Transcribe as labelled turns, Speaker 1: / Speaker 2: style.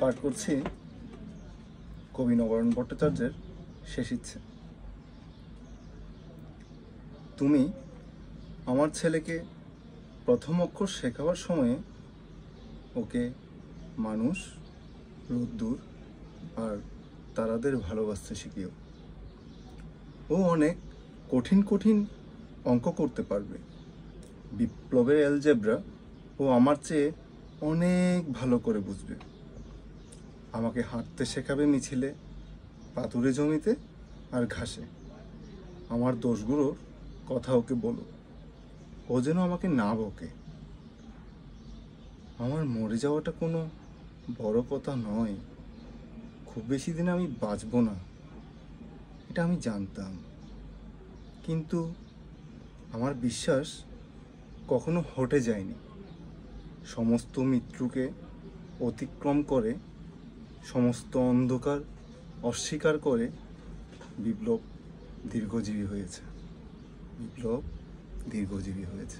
Speaker 1: পাঠ করছি কবি নবরণ ভট্টাচার্যের শেষ ইচ্ছে। তুমি আমার ছেলেকে প্রথম অক্ষর শেখাবার সময়ে ওকে মানুষ, রোদ্দুর আর তারাদের ভালোবাসতে শিখিও। ও অনেক কঠিন কঠিন অঙ্ক করতে পারবে। বিপ্লবের অ্যালজেব্রা ও আমার চেয়ে অনেক ভালো করে বুঝবে। আমাকে হাঁটতে শেখাবে মিছিলে, পাথুরে জমিতে আর ঘাসে। আমার দোষগুলোর কথা ওকে বলো, ও যেন আমাকে না বকে। আমার মরে যাওয়াটা কোনো বড় কথা নয়, খুব বেশি দিন আমি বাঁচব না, এটা আমি জানতাম। কিন্তু আমার বিশ্বাস কখনো হটে যায়নি। সমস্ত মৃত্যুকে অতিক্রম করে, সমস্ত অন্ধকার অস্বীকার করে বিপ্লব দীর্ঘজীবী হয়েছে।